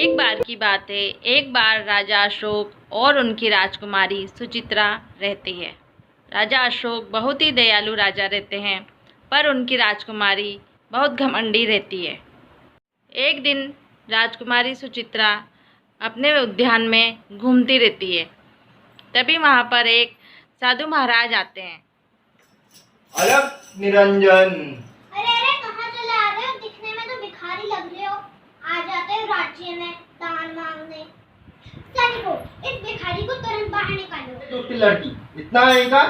एक बार की बात है, एक बार राजा अशोक और उनकी राजकुमारी सुचित्रा रहती है। राजा अशोक बहुत ही दयालु राजा रहते हैं, पर उनकी राजकुमारी बहुत घमंडी रहती है। एक दिन राजकुमारी सुचित्रा अपने उद्यान में घूमती रहती है। तभी वहाँ पर एक साधु महाराज आते हैं। अलग निरंजन, अरे अरे कहाँ चले आ रहे हो? दिखने में तो भिखारी लग रहे हो। आ जाते हो राज्य में दान मांगने। सैनिकों, इस भिखारी को तुरंत बाहर निकालो। टूटी लड़की, इतना आएगा?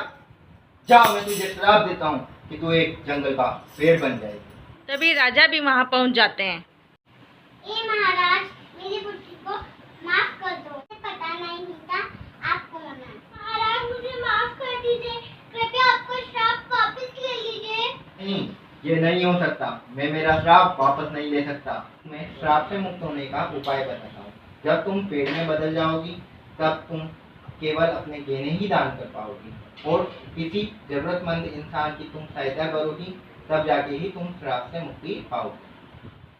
जा, मैं तुझे श्राप देता हूँ कि तू एक जंगल का पेड़ बन जाएगी। तभी राजा भी वहाँ पहुँच जाते हैं। ए महाराज, मेरी बुद्धि को माफ कर दो। मुझे पता नहीं था आप कौन हैं। महाराज, मुझे माफ कर दीजिए। कृपया आपका श्राप वापस ले लीजिए। नहीं, ये नहीं हो सकता। मैं मेरा श्राप वापस नहीं ले सकता। मैं श्राप से मुक्त होने का उपाय बताता हूँ। जब तुम पेड़ में बदल जाओगी, तब तुम केवल अपने गहने ही दान कर पाओगी और किसी जरूरतमंद इंसान की तुम सहायता करोगी, तब जाके ही तुम श्राप से मुक्ति पाओगे।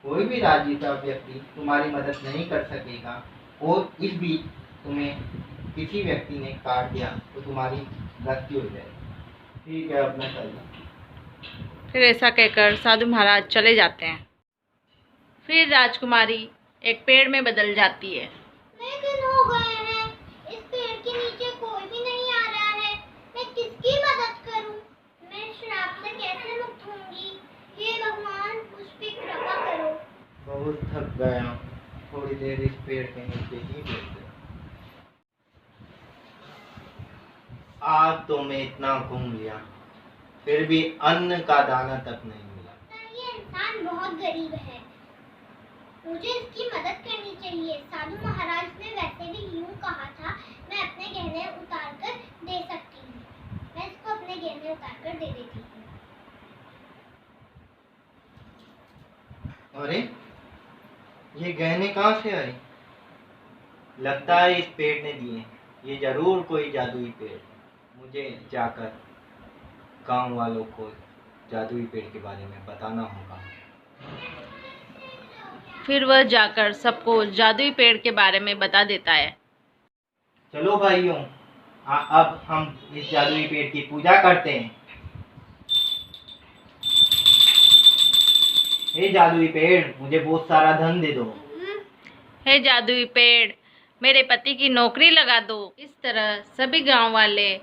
कोई भी राजी व्यक्ति तुम्हारी मदद नहीं कर सकेगा और इस बीच तुम्हें किसी व्यक्ति ने काट दिया तो तुम्हारी मृत्यु हो जाएगी। ठीक है, अपना चलना। फिर ऐसा कहकर साधु महाराज चले जाते हैं। फिर राजकुमारी एक पेड़ में बदल जाती है। लेकिन हो गए हैं, इस पेड़ के नीचे कोई भी नहीं आ रहा है। मैं किसकी मदद करूं? मैं श्राप से कैसे मुक्त होंगी? हे भगवान, मुझ पे कृपा करो। बहुत थक गया, थोड़ी देर इस पेड़ के नीचे ही बैठ गया। आज तो मैं इतना घूम लिया, फिर भी अन्न का दाना तक नहीं मिला। ये इंसान बहुत गरीब है, मुझे इसकी मदद करनी चाहिए। साधु महाराज ने वैसे भी यूं कहा था, मैं अपने गहने उतार कर दे सकती हूँ। मैं इसको अपने गहने उतार कर दे देती हूँ। अरे, ये गहने कहाँ से आए? लगता है इस पेड़ ने दिए। ये जरूर कोई जादुई पेड़। मुझे जाकर गांव वालों को जादुई पेड़ के बारे में बताना होगा। फिर वह जाकर सबको जादुई पेड़ के बारे में बता देता है। चलो भाइयों, अब हम इस जादुई पेड़ की पूजा करते हैं। हे जादुई पेड़, मुझे बहुत सारा धन दे दो। हे जादुई पेड़, मेरे पति की नौकरी लगा दो। इस तरह सभी गांव वाले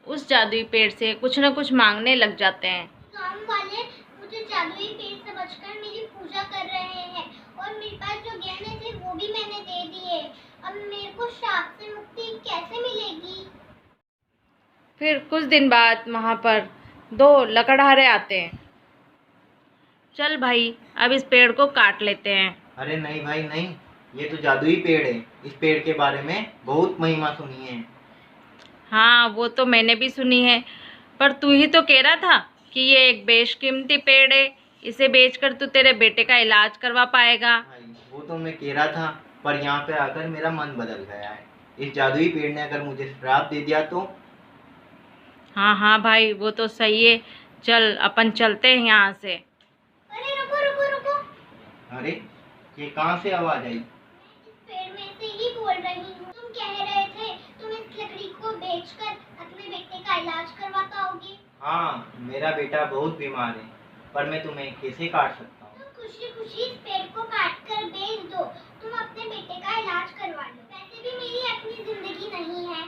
उस जादुई पेड़ से कुछ न कुछ मांगने लग जाते हैं। गाँव वाले मुझे जादुई पेड़ समझकर मेरी पूजा कर रहे हैं और मेरे पास जो गहने थे वो भी मैंने दे दिए। अब मेरे को श्राप से मुक्ति कैसे मिलेगी? फिर कुछ दिन बाद वहाँ पर दो लकड़हारे आते हैं। चल भाई, अब इस पेड़ को काट लेते हैं। अरे नहीं भाई नहीं, ये तो जादुई पेड़ है। इस पेड़ के बारे में बहुत महिमा सुनी है। हाँ, वो तो मैंने भी सुनी है, पर तू ही तो कह रहा था कि ये एक बेशकीमती पेड़ है, इसे बेचकर तू तेरे बेटे का इलाज करवा पाएगा। भाई, वो तो मैं कह रहा था, पर यहाँ पे आकर मेरा मन बदल गया है। इस जादुई पेड़ ने अगर मुझे श्राप दे दिया तो? हाँ हाँ भाई, वो तो सही है। चल अपन चलते हैं यहाँ से। अरे रुको रुको रुको, अरे, ये कहाँ से आवाज आई? इस पेड़ में से ही बोल रही हूँ। तुम कह रहे थे तुम इस लकड़ी को बेचकर अपने बेटे का इलाज करवा पाओगे। हाँ, मेरा बेटा बहुत बीमार है, पर मैं तुम्हें कैसे काट सकता हूँ? तुम खुशी खुशी इस पेड़ को काट कर बेच दो। तुम अपने बेटे का इलाज करवा लो। वैसे भी मेरी अपनी जिंदगी नहीं है,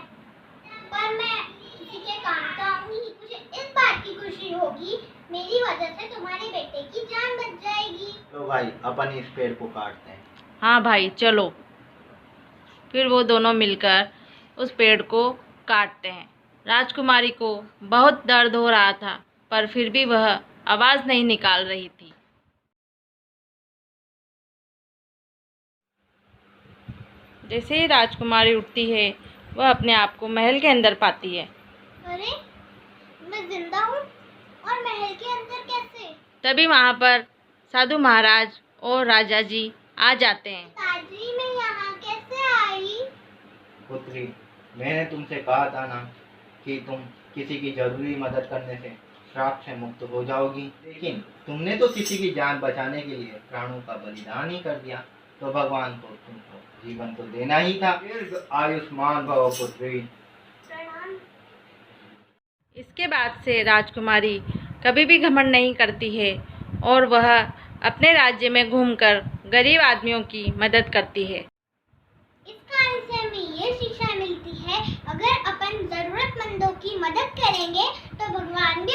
पर मैं किसी के काम का आऊंगी। मुझे इस बात की खुशी होगी, मेरी वजह से तुम्हारे बेटे की जान बच जाएगी। तो भाई, अपन इस पेड़ को काटते हैं। हाँ भाई, चलो। फिर वो दोनों मिलकर उस पेड़ को काटते हैं। राजकुमारी को बहुत दर्द हो रहा था, पर फिर भी वह आवाज़ नहीं निकाल रही थी। जैसे ही राजकुमारी उठती है, वह अपने आप को महल के अंदर पाती है। अरे, मैं जिंदा हूँ और महल के अंदर कैसे? तभी वहाँ पर साधु महाराज और राजा जी आ जाते हैं। पिताजी, मैं यहाँ कैसे आई? पुत्री, मैंने तुमसे कहा था ना कि तुम किसी की जरूरी मदद करने से श्राप से मुक्त हो जाओगी, लेकिन तुमने तो किसी की जान बचाने के लिए प्राणों का बलिदान ही कर दिया। तो भगवान को तुमको जीवन तो देना ही था। दीर्घ आयुष्मान भव पुत्री। प्रणाम। इसके बाद से राजकुमारी कभी भी घमंड नहीं करती है और वह अपने राज्य में घूमकर गरीब आदमियों की मदद करती है। इस कहानी से हमें ये शिक्षा मिलती है, अगर अपन जरूरतमंदों की मदद करेंगे तो भगवान भी